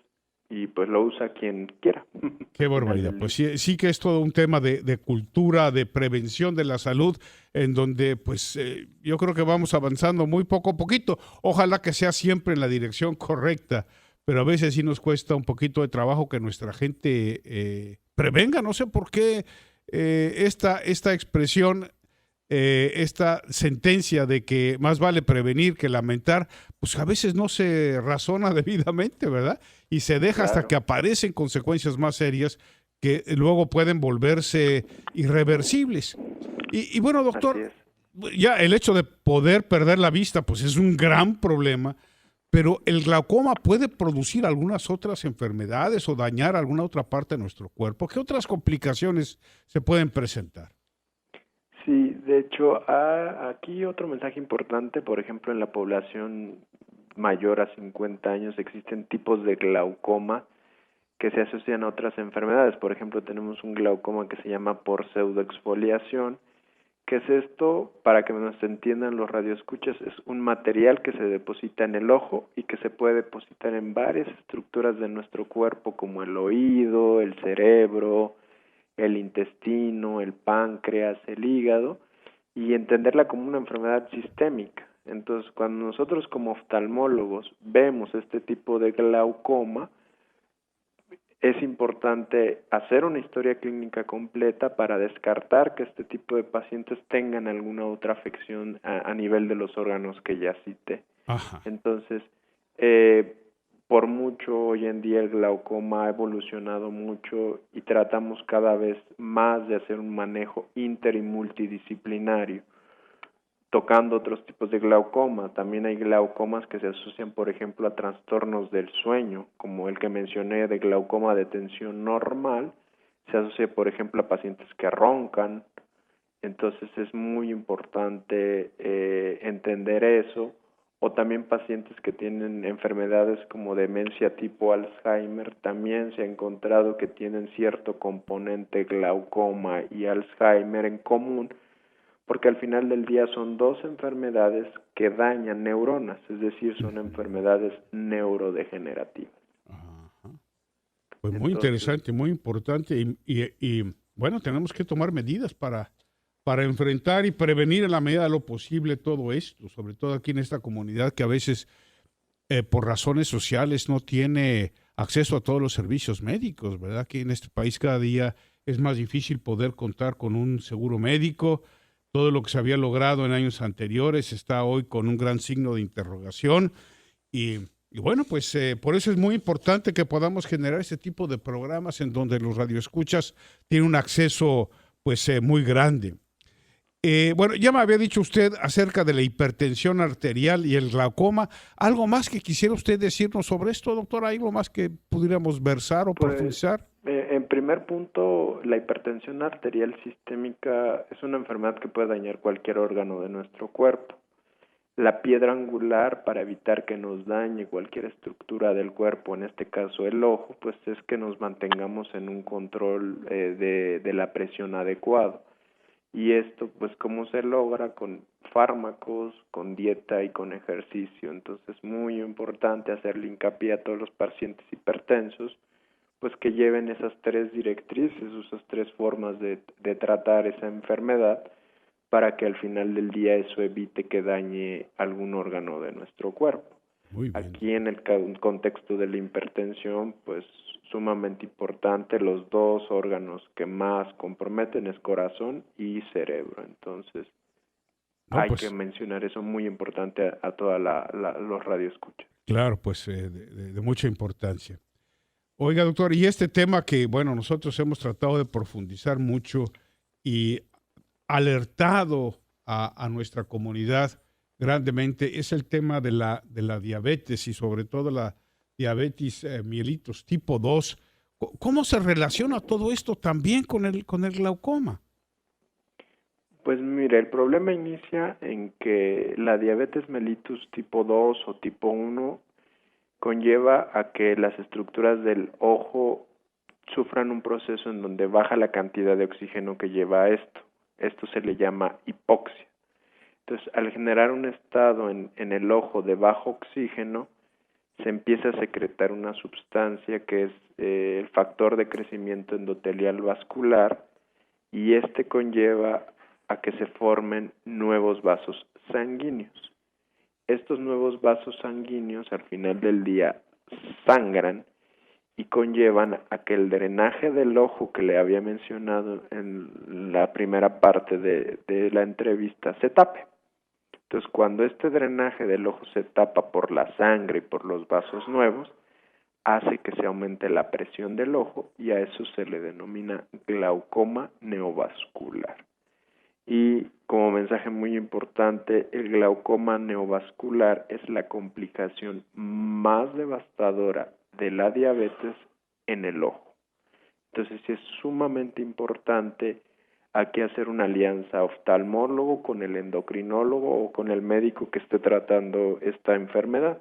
y pues lo usa quien quiera. Qué barbaridad. Pues sí que es todo un tema de cultura, de prevención de la salud, en donde pues yo creo que vamos avanzando muy poco a poquito. Ojalá que sea siempre en la dirección correcta, pero a veces sí nos cuesta un poquito de trabajo que nuestra gente prevenga. No sé por qué esta expresión, esta sentencia de que más vale prevenir que lamentar, pues a veces no se razona debidamente, ¿verdad? Y se deja hasta que aparecen consecuencias más serias que luego pueden volverse irreversibles. Y bueno, doctor, ya el hecho de poder perder la vista, pues es un gran problema, pero el glaucoma puede producir algunas otras enfermedades o dañar alguna otra parte de nuestro cuerpo. ¿Qué otras complicaciones se pueden presentar? Sí, de hecho, aquí otro mensaje importante, por ejemplo, en la población mayor a 50 años existen tipos de glaucoma que se asocian a otras enfermedades. Por ejemplo, tenemos un glaucoma que se llama por pseudoexfoliación. ¿Qué es esto? Para que nos entiendan los radioescuchas, es un material que se deposita en el ojo y que se puede depositar en varias estructuras de nuestro cuerpo, como el oído, el cerebro, el intestino, el páncreas, el hígado, y entenderla como una enfermedad sistémica. Entonces, cuando nosotros como oftalmólogos vemos este tipo de glaucoma, es importante hacer una historia clínica completa para descartar que este tipo de pacientes tengan alguna otra afección a nivel de los órganos que ya cité. Ajá. Entonces, por mucho hoy en día el glaucoma ha evolucionado mucho y tratamos cada vez más de hacer un manejo inter y multidisciplinario, tocando otros tipos de glaucoma. También hay glaucomas que se asocian, por ejemplo, a trastornos del sueño, como el que mencioné de glaucoma de tensión normal, se asocia, por ejemplo, a pacientes que roncan. Entonces es muy importante entender eso, o también pacientes que tienen enfermedades como demencia tipo Alzheimer, también se ha encontrado que tienen cierto componente glaucoma y Alzheimer en común, porque al final del día son dos enfermedades que dañan neuronas, es decir, son enfermedades neurodegenerativas. Ajá. Pues muy Entonces, interesante, muy importante y, bueno, tenemos que tomar medidas para enfrentar y prevenir en la medida de lo posible todo esto, sobre todo aquí en esta comunidad que a veces por razones sociales no tiene acceso a todos los servicios médicos, ¿verdad? Que en este país cada día es más difícil poder contar con un seguro médico. Todo lo que se había logrado en años anteriores está hoy con un gran signo de interrogación y bueno, pues por eso es muy importante que podamos generar este tipo de programas en donde los radioescuchas tienen un acceso pues muy grande. Bueno, ya me había dicho usted acerca de la hipertensión arterial y el glaucoma. ¿Algo más que quisiera usted decirnos sobre esto, doctor? ¿Algo más que pudiéramos versar o pues, profundizar? en primer punto, la hipertensión arterial sistémica es una enfermedad que puede dañar cualquier órgano de nuestro cuerpo. La piedra angular para evitar que nos dañe cualquier estructura del cuerpo, en este caso el ojo, pues es que nos mantengamos en un control de la presión adecuado. Y esto, pues, ¿cómo se logra? Con fármacos, con dieta y con ejercicio. Entonces, es muy importante hacerle hincapié a todos los pacientes hipertensos, pues que lleven esas tres directrices, esas tres formas de tratar esa enfermedad, para que al final del día eso evite que dañe algún órgano de nuestro cuerpo. Muy bien. Aquí en el contexto de la hipertensión, pues sumamente importante, los dos órganos que más comprometen es corazón y cerebro. Entonces, No, hay pues, que mencionar eso muy importante a toda los radioescuchas. claro, pues de mucha importancia. Oiga, doctor, y este tema que, bueno, nosotros hemos tratado de profundizar mucho y alertado a nuestra comunidad grandemente es el tema de la diabetes y sobre todo la diabetes mellitus tipo 2. ¿Cómo se relaciona todo esto también con el glaucoma? Pues mire, el problema inicia en que la diabetes mellitus tipo 2 o tipo 1 conlleva a que las estructuras del ojo sufran un proceso en donde baja la cantidad de oxígeno que lleva a esto. Esto se le llama hipoxia. Entonces, al generar un estado en el ojo de bajo oxígeno, se empieza a secretar una sustancia que es el factor de crecimiento endotelial vascular, y este conlleva a que se formen nuevos vasos sanguíneos. Estos nuevos vasos sanguíneos al final del día sangran y conllevan a que el drenaje del ojo que le había mencionado en la primera parte de la entrevista se tape. Entonces, cuando este drenaje del ojo se tapa por la sangre y por los vasos nuevos, hace que se aumente la presión del ojo y a eso se le denomina glaucoma neovascular. Y como mensaje muy importante, el glaucoma neovascular es la complicación más devastadora de la diabetes en el ojo. Entonces, sí es sumamente importante aquí hacer una alianza oftalmólogo con el endocrinólogo o con el médico que esté tratando esta enfermedad,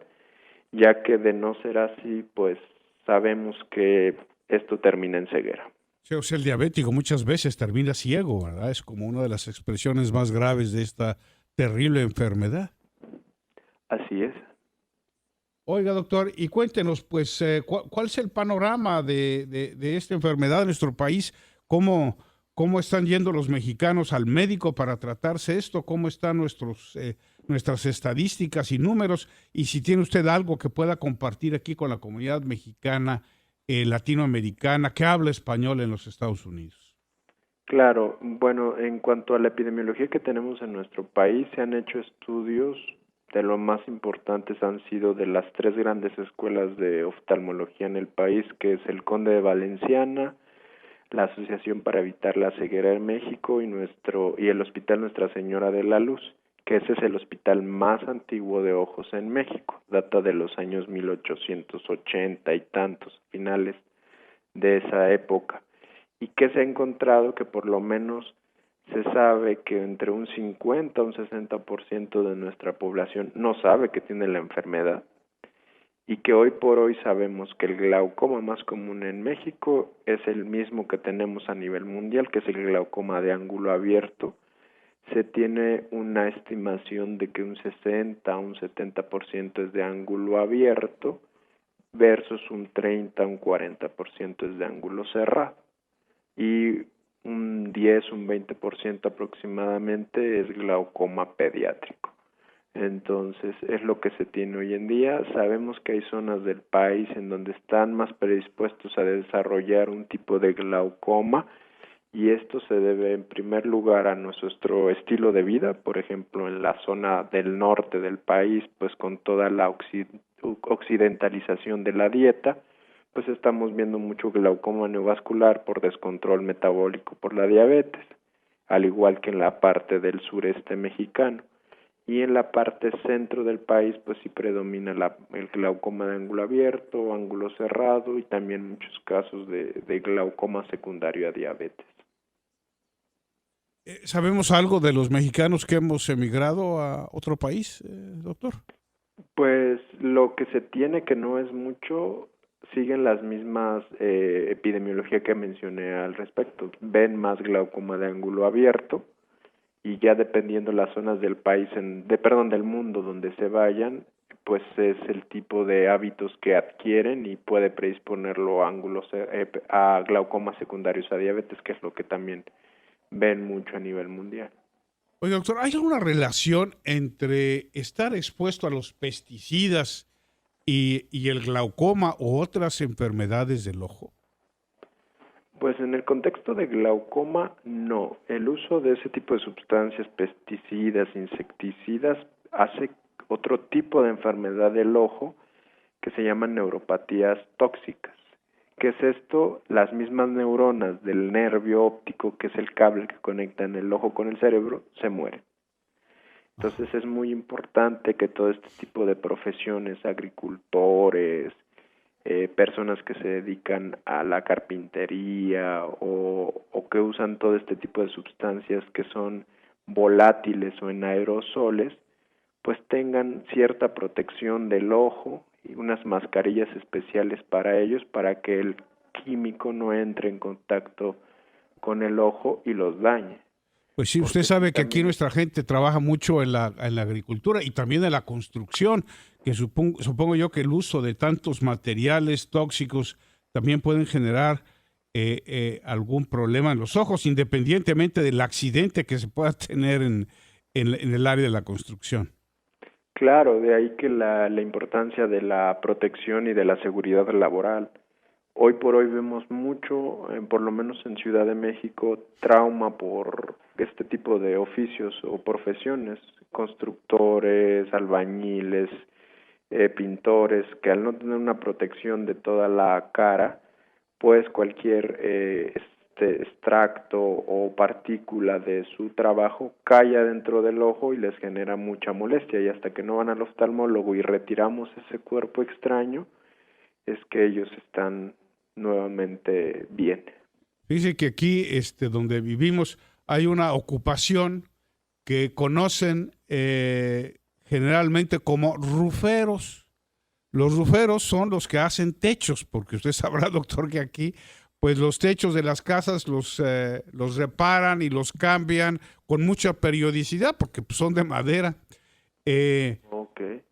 ya que de no ser así, pues sabemos que esto termina en ceguera. Sí, o sea, el diabético muchas veces termina ciego, ¿verdad? Es como una de las expresiones más graves de esta terrible enfermedad. Así es. Oiga, doctor, y cuéntenos, pues, ¿cuál es el panorama de esta enfermedad en nuestro país? ¿Cómo están yendo los mexicanos al médico para tratarse esto? ¿Cómo están nuestras estadísticas y números? Y si tiene usted algo que pueda compartir aquí con la comunidad mexicana, latinoamericana, que habla español en los Estados Unidos. Claro, bueno, en cuanto a la epidemiología que tenemos en nuestro país, se han hecho estudios. De los más importantes han sido de las tres grandes escuelas de oftalmología en el país, que es el Conde de Valenciana, la Asociación para Evitar la Ceguera en México y el Hospital Nuestra Señora de la Luz, que ese es el hospital más antiguo de ojos en México, data de los años 1880 y tantos, finales de esa época, y que se ha encontrado que por lo menos Se sabe que entre un 50 a un 60% de nuestra población no sabe que tiene la enfermedad y que hoy por hoy sabemos que el glaucoma más común en México es el mismo que tenemos a nivel mundial, que es el glaucoma de ángulo abierto. Se tiene una estimación de que un 60 a un 70% es de ángulo abierto versus un 30 a un 40% es de ángulo cerrado. Y un 10, un 20% aproximadamente es glaucoma pediátrico. Entonces, es lo que se tiene hoy en día. Sabemos que hay zonas del país en donde están más predispuestos a desarrollar un tipo de glaucoma, y esto se debe en primer lugar a nuestro estilo de vida. Por ejemplo, en la zona del norte del país, pues con toda la occidentalización de la dieta, pues estamos viendo mucho glaucoma neovascular por descontrol metabólico por la diabetes, al igual que en la parte del sureste mexicano. Y en la parte centro del país, pues sí predomina el glaucoma de ángulo abierto, ángulo cerrado, y también muchos casos de glaucoma secundario a diabetes. ¿Sabemos algo de los mexicanos que hemos emigrado a otro país, doctor? Pues lo que se tiene, que no es mucho, siguen las mismas epidemiología que mencioné al respecto. Ven más glaucoma de ángulo abierto, y ya dependiendo las zonas del país, del mundo donde se vayan, pues es el tipo de hábitos que adquieren y puede predisponerlo a glaucomas secundarios a diabetes, que es lo que también ven mucho a nivel mundial. Oye, doctor, ¿hay alguna relación entre estar expuesto a los pesticidas y el glaucoma o otras enfermedades del ojo? Pues en el contexto de glaucoma, no. El uso de ese tipo de sustancias, pesticidas, insecticidas, hace otro tipo de enfermedad del ojo que se llaman neuropatías tóxicas. ¿Qué es esto? Las mismas neuronas del nervio óptico, que es el cable que conecta en el ojo con el cerebro, se mueren. Entonces es muy importante que todo este tipo de profesiones, agricultores, personas que se dedican a la carpintería o que usan todo este tipo de sustancias que son volátiles o en aerosoles, pues tengan cierta protección del ojo y unas mascarillas especiales para ellos, para que el químico no entre en contacto con el ojo y los dañe. Pues sí, usted sabe que aquí nuestra gente trabaja mucho en la agricultura y también en la construcción, que supongo yo que el uso de tantos materiales tóxicos también pueden generar algún problema en los ojos, independientemente del accidente que se pueda tener en el área de la construcción. Claro, de ahí que la importancia de la protección y de la seguridad laboral. Hoy por hoy vemos mucho, por lo menos en Ciudad de México, trauma por este tipo de oficios o profesiones, constructores, albañiles, pintores, que al no tener una protección de toda la cara, pues cualquier extracto o partícula de su trabajo cae adentro del ojo y les genera mucha molestia, y hasta que no van al oftalmólogo y retiramos ese cuerpo extraño, es que ellos están nuevamente bien. Dice que aquí, donde vivimos, hay una ocupación que conocen generalmente como ruferos. Los ruferos son los que hacen techos, porque usted sabrá, doctor, que aquí pues los techos de las casas los reparan y los cambian con mucha periodicidad, porque pues, son de madera. Okay.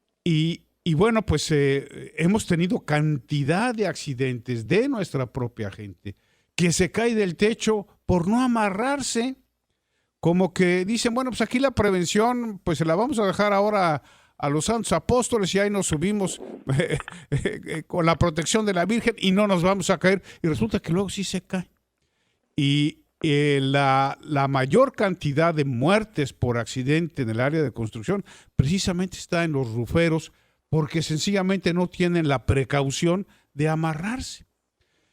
Y bueno, pues hemos tenido cantidad de accidentes de nuestra propia gente que se cae del techo por no amarrarse. Como que dicen, bueno, pues aquí la prevención, pues se la vamos a dejar ahora a los santos apóstoles y ahí nos subimos con la protección de la Virgen y no nos vamos a caer. Y resulta que luego sí se cae. Y la mayor cantidad de muertes por accidente en el área de construcción precisamente está en los ruferos, porque sencillamente no tienen la precaución de amarrarse.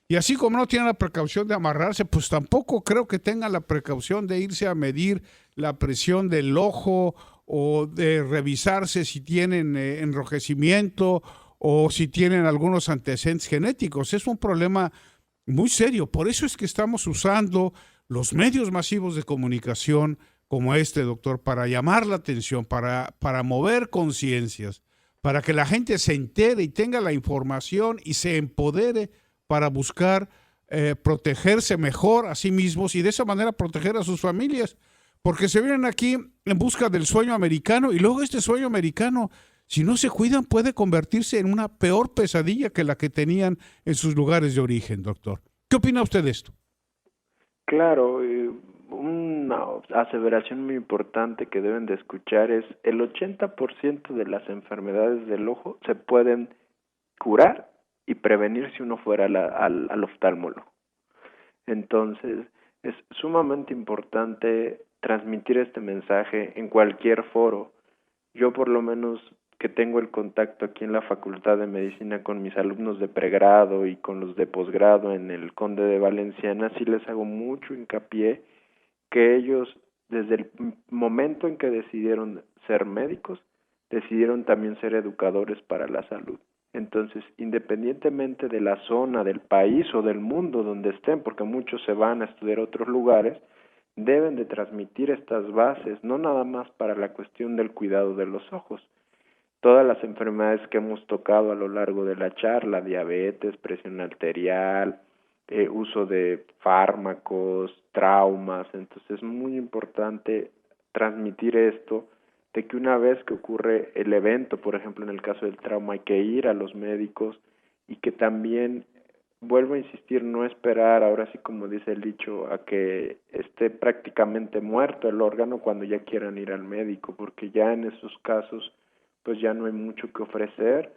Y así como no tienen la precaución de amarrarse, pues tampoco creo que tengan la precaución de irse a medir la presión del ojo o de revisarse si tienen enrojecimiento o si tienen algunos antecedentes genéticos. Es un problema muy serio. Por eso es que estamos usando los medios masivos de comunicación como este, doctor, para llamar la atención, para mover conciencias, para que la gente se entere y tenga la información y se empodere para buscar protegerse mejor a sí mismos y de esa manera proteger a sus familias. Porque se vienen aquí en busca del sueño americano y luego este sueño americano, si no se cuidan, puede convertirse en una peor pesadilla que la que tenían en sus lugares de origen, doctor. ¿Qué opina usted de esto? Claro, una aseveración muy importante que deben de escuchar es el 80% de las enfermedades del ojo se pueden curar y prevenir si uno fuera al oftalmólogo. Entonces, es sumamente importante transmitir este mensaje en cualquier foro. Yo por lo menos que tengo el contacto aquí en la Facultad de Medicina con mis alumnos de pregrado y con los de posgrado en el Conde de Valenciana, sí les hago mucho hincapié que ellos desde el momento en que decidieron ser médicos, decidieron también ser educadores para la salud. Entonces, independientemente de la zona, del país o del mundo donde estén, porque muchos se van a estudiar a otros lugares, deben de transmitir estas bases, no nada más para la cuestión del cuidado de los ojos. Todas las enfermedades que hemos tocado a lo largo de la charla, diabetes, presión arterial, uso de fármacos, traumas, entonces es muy importante transmitir esto, de que una vez que ocurre el evento, por ejemplo en el caso del trauma, hay que ir a los médicos y que también, vuelvo a insistir, no esperar, ahora sí como dice el dicho, a que esté prácticamente muerto el órgano cuando ya quieran ir al médico, porque ya en esos casos pues ya no hay mucho que ofrecer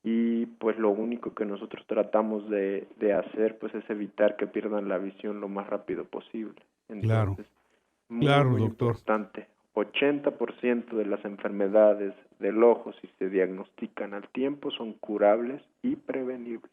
y pues lo único que nosotros tratamos de hacer pues es evitar que pierdan la visión lo más rápido posible. Entonces, claro, muy doctor. Importante. 80% de las enfermedades del ojo, si se diagnostican al tiempo, son curables y prevenibles.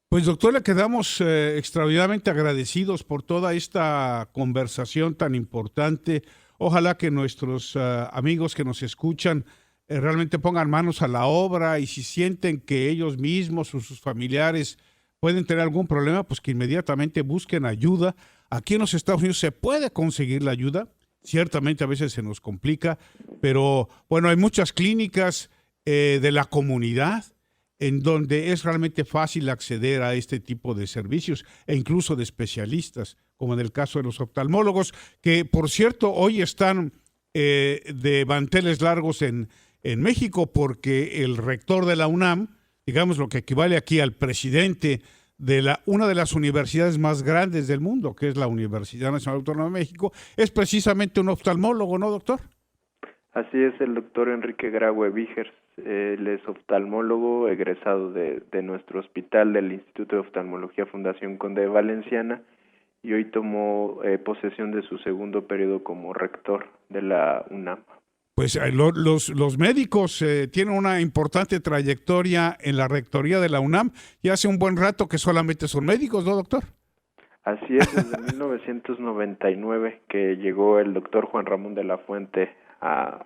Pues doctor, le quedamos extraordinariamente agradecidos por toda esta conversación tan importante. Ojalá que nuestros amigos que nos escuchan realmente pongan manos a la obra y si sienten que ellos mismos o sus familiares pueden tener algún problema, pues que inmediatamente busquen ayuda. Aquí en los Estados Unidos se puede conseguir la ayuda. Ciertamente a veces se nos complica, pero bueno, hay muchas clínicas de la comunidad en donde es realmente fácil acceder a este tipo de servicios e incluso de especialistas, como en el caso de los oftalmólogos, que por cierto hoy están de manteles largos en México porque el rector de la UNAM, digamos lo que equivale aquí al presidente de una de las universidades más grandes del mundo, que es la Universidad Nacional Autónoma de México, es precisamente un oftalmólogo, ¿no, doctor? Así es, el doctor Enrique Graue Vigers. Él es oftalmólogo egresado de nuestro hospital del Instituto de Oftalmología Fundación Conde de Valenciana y hoy tomó posesión de su segundo periodo como rector de la UNAM. Pues los médicos tienen una importante trayectoria en la rectoría de la UNAM y hace un buen rato que solamente son médicos, ¿no, doctor? Así es, desde 1999 que llegó el doctor Juan Ramón de la Fuente a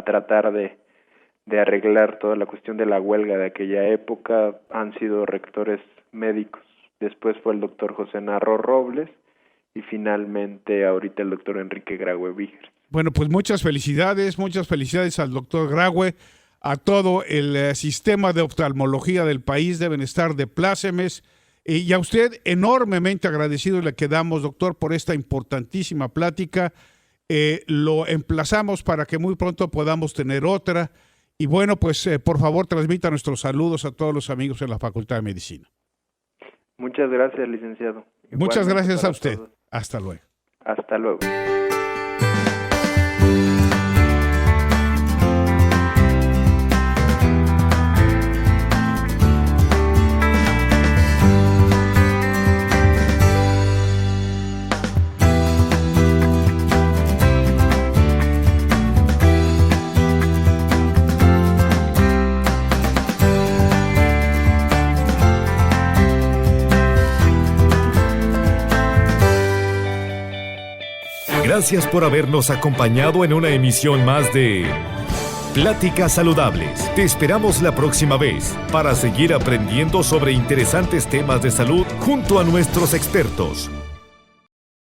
tratar de arreglar toda la cuestión de la huelga de aquella época. Han sido rectores médicos. Después fue el doctor José Narro Robles y finalmente ahorita el doctor Enrique Graue Vigers. Bueno, pues muchas felicidades al doctor Graue, a todo el sistema de oftalmología del país, deben estar de plácemes, y a usted enormemente agradecido le quedamos, doctor, por esta importantísima plática. Lo emplazamos para que muy pronto podamos tener otra, y bueno, pues por favor transmita nuestros saludos a todos los amigos en la Facultad de Medicina. Muchas gracias, licenciado. Muchas gracias a usted. Todos. Hasta luego. Hasta luego. Gracias por habernos acompañado en una emisión más de Pláticas Saludables. Te esperamos la próxima vez para seguir aprendiendo sobre interesantes temas de salud junto a nuestros expertos.